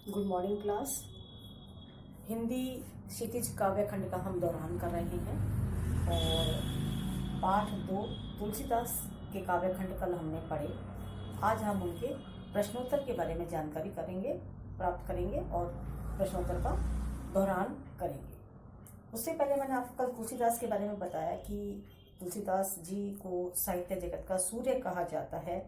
Good morning class. Hindi Kshitij काव्य खंड का हम दोहरान कर रहे हैं और पाठ 2 तुलसीदास के काव्य खंड कल हमने पढ़े। आज हम उनके प्रश्नोत्तर के बारे में जानकारी प्राप्त करेंगे और प्रश्नोत्तर का दोहरान करेंगे। उससे पहले मैंने आपको कल तुलसीदास के बारे में बताया कि तुलसीदास जी को साहित्य जगत का सूर्य कहा जाता है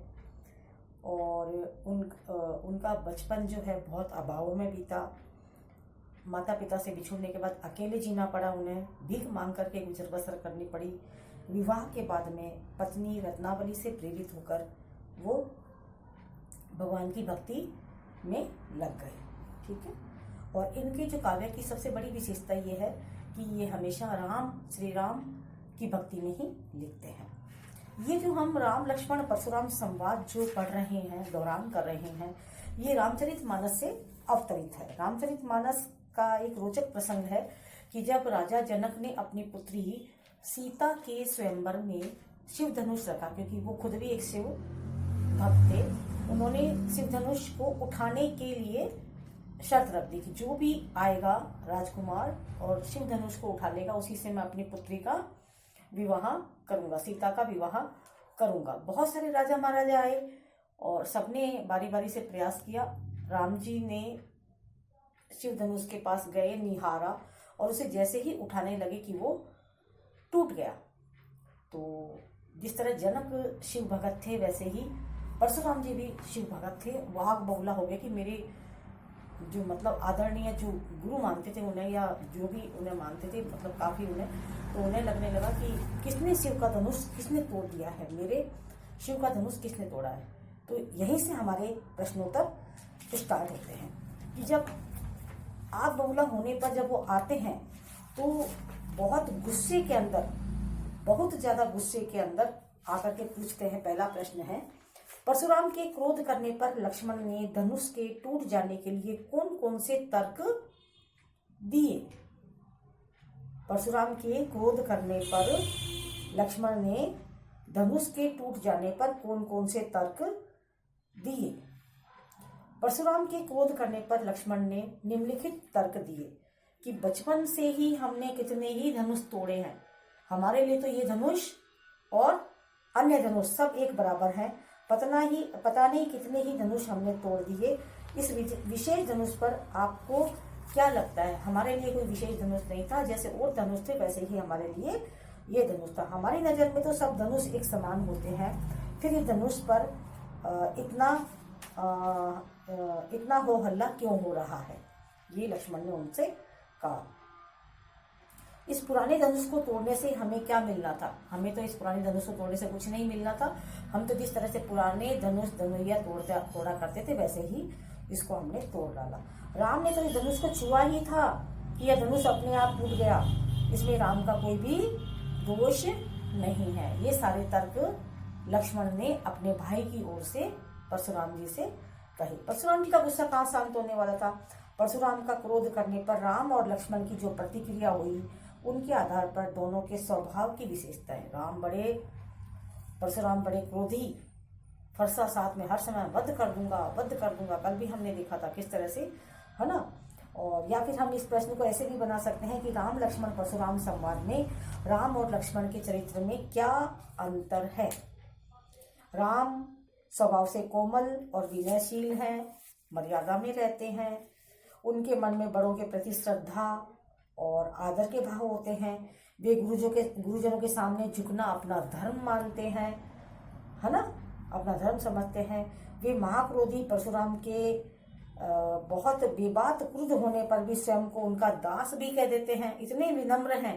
और उनका बचपन जो है बहुत अभाव में बीता। माता पिता से बिछुड़ने के बाद अकेले जीना पड़ा, उन्हें भीख मांग करके गुजर बसर करनी पड़ी। विवाह के बाद में पत्नी रत्नावली से प्रेरित होकर वो भगवान की भक्ति में लग गए। ठीक है। और इनके जो काव्य की सबसे बड़ी विशेषता ये है कि ये हमेशा श्री राम की भक्ति में ही लिखते हैं। ये जो हम राम लक्ष्मण परशुराम संवाद जो पढ़ रहे हैं, दौरान कर रहे हैं, ये रामचरितमानस से अवतरित है। रामचरितमानस का एक रोचक प्रसंग है कि जब राजा जनक ने अपनी पुत्री सीता के स्वयंवर में शिव धनुष रखा, क्योंकि वो खुद भी एक शिव भक्त थे, उन्होंने शिव धनुष को उठाने के लिए शर्त रख दी कि जो भी आएगा राजकुमार और शिव धनुष को उठा लेगा, उसी से मैं अपनी पुत्री का विवाह करूंगा, सीता का विवाह करूंगा। बहुत सारे राजा महाराजा आए और सबने बारी बारी से प्रयास किया। राम जी ने शिव धनुष के पास गए, निहारा और उसे जैसे ही उठाने लगे कि वो टूट गया। तो जिस तरह जनक शिव भगत थे वैसे ही परशुराम जी भी शिव भगत थे। वाक बहुला हो गया कि मेरे जो आदरणीय जो गुरु मानते थे उन्हें, या जो भी उन्हें मानते थे, काफी उन्हें, तो उन्हें लगने लगा कि किसने शिव का धनुष किसने तोड़ दिया है, मेरे शिव का धनुष किसने तोड़ा है। तो यहीं से हमारे प्रश्नोत्तर स्टार्ट होते हैं कि जब आग बबूला होने पर जब वो आते हैं तो बहुत गुस्से के अंदर, बहुत ज्यादा गुस्से के अंदर आकर के पूछते हैं। पहला प्रश्न है, परशुराम के क्रोध करने पर लक्ष्मण ने धनुष के टूट जाने के लिए कौन कौन से तर्क दिए। परशुराम के क्रोध करने पर लक्ष्मण ने धनुष के टूट जाने पर कौन कौन से तर्क दिए। परशुराम के क्रोध करने पर लक्ष्मण ने निम्नलिखित तर्क दिए कि बचपन से ही हमने कितने ही धनुष तोड़े हैं, हमारे लिए तो ये धनुष और अन्य धनुष सब एक बराबर हैं। पता नहीं कितने ही धनुष हमने तोड़ दिए। इस विशेष धनुष पर आपको क्या लगता है? हमारे लिए कोई विशेष धनुष नहीं था, जैसे और धनुष थे वैसे ही हमारे लिए ये धनुष था। हमारी नजर में तो सब धनुष एक समान होते हैं, फिर इस धनुष पर इतना हो हल्ला क्यों हो रहा है? ये लक्ष्मण ने उनसे कहा। इस पुराने धनुष को तोड़ने से हमें क्या मिलना था? हमें तो इस पुराने धनुष को तोड़ने से कुछ नहीं मिलना था। हम तो जिस तरह से पुराने धनुषिया तोड़ा करते थे वैसे ही इसको हमने तोड़ डाला। राम ने तो इस धनुष को छुआ ही था कि यह धनुष अपने आप टूट गया, इसमें राम का कोई भी दोष नहीं है। ये सारे तर्क लक्ष्मण ने अपने भाई की ओर से परशुराम जी से कहे। परशुराम जी का गुस्सा कहाँ शांत होने वाला था? परशुराम का क्रोध करने पर राम और लक्ष्मण की जो प्रतिक्रिया हुई उनके आधार पर दोनों के स्वभाव की विशेषताएं। परशुराम बड़े क्रोधी, फरसा साथ में हर समय वध कर दूंगा। कल भी हमने देखा था किस तरह से, है ना। और या फिर हम इस प्रश्न को ऐसे भी बना सकते हैं कि राम लक्ष्मण परशुराम संवाद में राम और लक्ष्मण के चरित्र में क्या अंतर है। राम स्वभाव से कोमल और विनयशील हैं, मर्यादा में रहते हैं, उनके मन में बड़ों के प्रति श्रद्धा और आदर के भाव होते हैं। वे गुरुजनों के सामने झुकना अपना धर्म मानते हैं, है ना, अपना धर्म समझते हैं। वे महाक्रोधी परशुराम के बहुत बेबात क्रुद्ध होने पर भी स्वयं को उनका दास भी कह देते हैं। इतने विनम्र हैं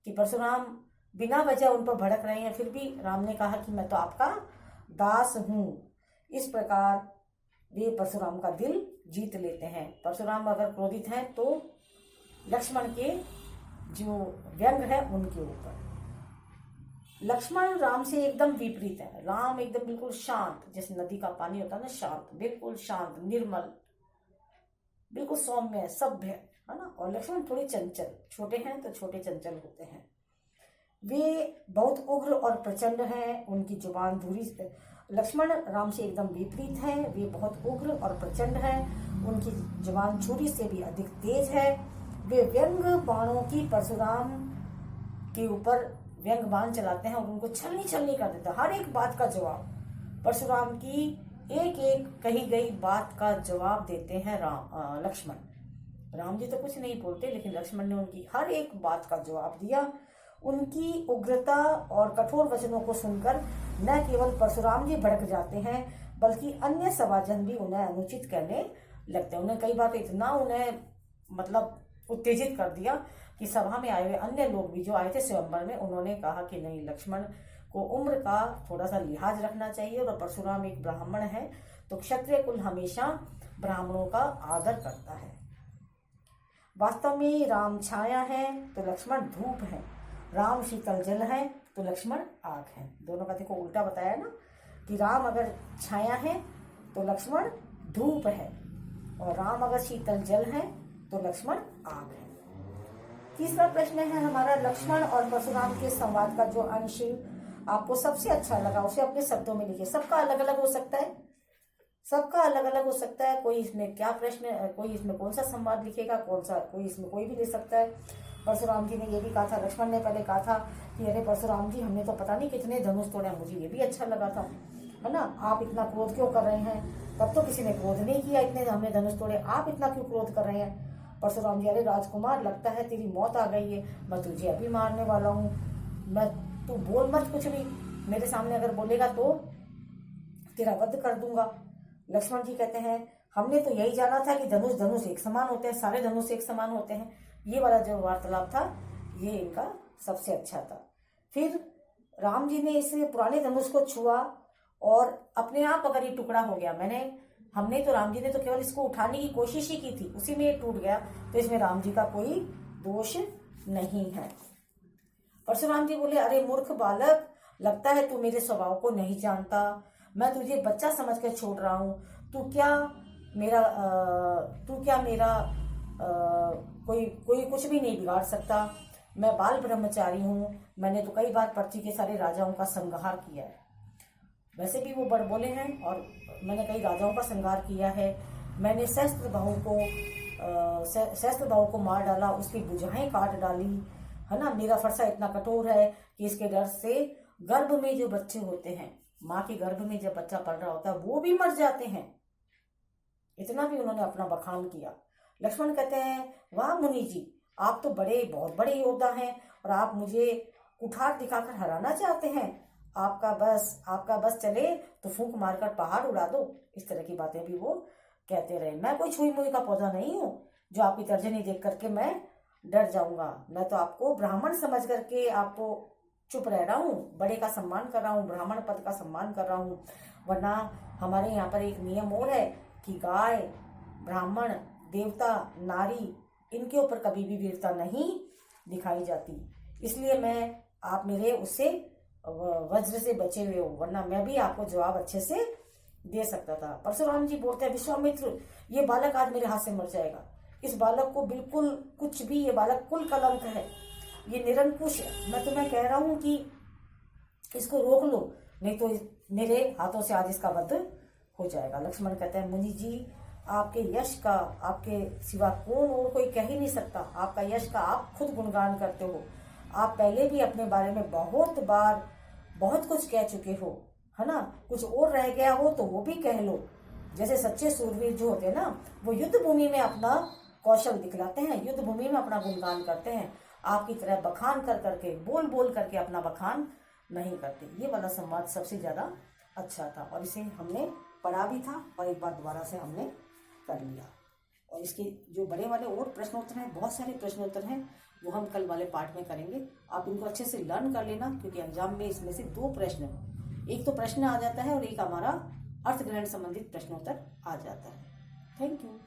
कि परशुराम बिना वजह उन पर भड़क रहे हैं, फिर भी राम ने कहा कि मैं तो आपका दास हूँ। इस प्रकार वे परशुराम का दिल जीत लेते हैं। परशुराम अगर क्रोधित हैं तो लक्ष्मण के जो व्यंग है उनके ऊपर। लक्ष्मण राम से एकदम विपरीत है। राम एकदम बिल्कुल शांत, जैसे नदी का पानी होता है ना, शांत, बिल्कुल शांत, निर्मल, बिल्कुल सौम्य, सभ्य, है ना। और लक्ष्मण थोड़े चंचल, छोटे हैं तो छोटे चंचल होते हैं। वे बहुत उग्र और प्रचंड हैं। उनकी जुबान लक्ष्मण राम से एकदम विपरीत है। वे बहुत उग्र और प्रचंड है। उनकी जुबान छुरी से भी अधिक तेज है। वे व्यंग बाणों की परशुराम के ऊपर व्यंग बाण चलाते हैं और उनको छलनी छलनी कर देते हैं। हर एक बात का जवाब, परशुराम की एक एक कही गई बात का जवाब देते हैं लक्ष्मण। राम जी तो कुछ नहीं बोलते, लेकिन लक्ष्मण ने उनकी हर एक बात का जवाब दिया। उनकी उग्रता और कठोर वचनों को सुनकर न केवल परशुराम जी भड़क जाते हैं, बल्कि अन्य सभाजन भी उन्हें अनुचित कहने लगते हैं। उन्हें कई बार इतना उन्हें मतलब उत्तेजित कर दिया कि सभा में आए हुए अन्य लोग भी जो आए थे स्वयंवर में, उन्होंने कहा कि नहीं, लक्ष्मण को उम्र का थोड़ा सा लिहाज रखना चाहिए और परशुराम एक ब्राह्मण है तो क्षत्रिय कुल हमेशा ब्राह्मणों का आदर करता है। वास्तव में राम छाया है तो लक्ष्मण धूप है, राम शीतल जल है तो लक्ष्मण आग है। दोनों का देखो उल्टा बताया ना, कि राम अगर छाया है तो लक्ष्मण धूप है और राम अगर शीतल जल है तो लक्ष्मण आग है। तीसरा प्रश्न है हमारा, लक्ष्मण और परशुराम के संवाद का जो अंश आपको सबसे अच्छा लगा उसे अपने शब्दों में लिखिए। सबका अलग अलग हो सकता है, सबका अलग अलग हो सकता है। कोई इसमें क्या प्रश्न, कोई इसमें कौन सा संवाद लिखेगा, कौन सा, कोई इसमें कोई भी ले सकता है। परशुराम जी ने ये भी कहा था, लक्ष्मण ने पहले कहा था कि अरे परशुराम जी, हमने तो पता नहीं कितने धनुष तोड़े, मुझे ये भी अच्छा लगा था, है ना। आप इतना क्रोध क्यों कर रहे हैं, तब तो किसी ने क्रोध नहीं किया, इतने हमने धनुष तोड़े, आप इतना क्यों क्रोध कर रहे हैं। परशुराम जी, अरे राजकुमार, लगता है तेरी मौत आ गई है, मैं तुझे अभी मारने वाला हूँ, तू बोल मत कुछ भी, मेरे सामने अगर बोलेगा तो तेरा वध कर दूंगा। लक्ष्मण जी कहते हैं, हमने तो यही जाना था कि धनुष धनुष एक समान होते हैं, सारे धनुष एक समान होते हैं। ये वाला जो वार्तालाप था ये इनका सबसे अच्छा था। फिर राम जी ने इस पुराने धनुष को छुआ और अपने आप अगर ये टुकड़ा हो गया, हमने तो, राम जी ने तो केवल इसको उठाने की कोशिश ही की थी, उसी में ये टूट गया, तो इसमें राम जी का कोई दोष नहीं है। परशुराम जी बोले, अरे मूर्ख बालक, लगता है तू मेरे स्वभाव को नहीं जानता, मैं तुझे बच्चा समझकर छोड़ रहा हूँ, तू क्या मेरा कोई कुछ भी नहीं बिगाड़ सकता। मैं बाल ब्रह्मचारी हूँ, मैंने तो कई बार पृथ्वी के सारे राजाओं का संहार किया है। वैसे भी वो बड़ बोले हैं और मैंने कई राजाओं का संहार किया है। मैंने सहस्त्र बाहु को मार डाला, उसकी भुजाएं काट डाली, है ना। मेरा फरसा इतना कठोर है कि इसके डर से गर्भ में जो बच्चे होते हैं, माँ के गर्भ में जब बच्चा पल रहा होता है, वो भी मर जाते हैं। इतना भी उन्होंने अपना बखान किया। लक्ष्मण कहते हैं, वाह मुनि जी, आप तो बहुत बड़े योद्धा हैं और आप मुझे कुठार दिखाकर हराना चाहते हैं। आपका बस चले तो फूंक मारकर पहाड़ उड़ा दो। इस तरह की बातें भी वो कहते रहे। मैं कोई छुई मुई का पौधा नहीं हूँ जो आपकी तर्जनी देख करके मैं डर जाऊंगा। मैं तो आपको ब्राह्मण समझ करके आपको चुप रह रहा हूँ, बड़े का सम्मान कर रहा हूँ, ब्राह्मण पद का सम्मान कर रहा हूँ। वरना हमारे यहाँ पर एक नियम और है कि गाय, ब्राह्मण, देवता, नारी, इनके ऊपर कभी भी वीरता नहीं दिखाई जाती। इसलिए आप मेरे उससे वज्र से बचे हुए हो, वरना मैं भी आपको जवाब अच्छे से दे सकता था। परशुराम जी बोलते हैं, विश्वामित्र, ये बालक आज मेरे हाथ से मर जाएगा। इस बालक को बिल्कुल कुछ भी, ये बालक कुल कलंक है, ये निरंकुश है। मैं तुम्हें कह रहा हूं कि इसको रोक लो, नहीं तो मेरे हाथों से आज इसका वध हो जाएगा। लक्ष्मण कहते हैं, मुनि जी, आपके यश का आपके सिवा कौन और कोई कह ही नहीं सकता। आपका यश का आप खुद गुणगान करते हो। आप पहले भी अपने बारे में बहुत बार बहुत कुछ कह चुके हो, है ना। कुछ और रह गया हो तो वो भी कह लो। जैसे सच्चे सूरवीर जो होते हैं ना, वो युद्ध भूमि में अपना कौशल दिखलाते हैं, युद्ध भूमि में अपना गुणगान करते हैं। आपकी तरह बखान कर करके, बोल बोल करके अपना बखान नहीं करते। ये वाला संवाद सबसे ज्यादा अच्छा था और इसे हमने पढ़ा भी था और एक बार दोबारा से हमने कर लिया। और इसके जो बड़े वाले और प्रश्नोत्तर हैं, बहुत सारे प्रश्नोत्तर हैं, वो हम कल वाले पार्ट में करेंगे। आप इनको अच्छे से लर्न कर लेना, क्योंकि एग्जाम में इसमें से 2 प्रश्न हैं। एक तो प्रश्न आ जाता है और एक हमारा अर्थ ग्रहण संबंधित प्रश्नोत्तर आ जाता है। Thank you.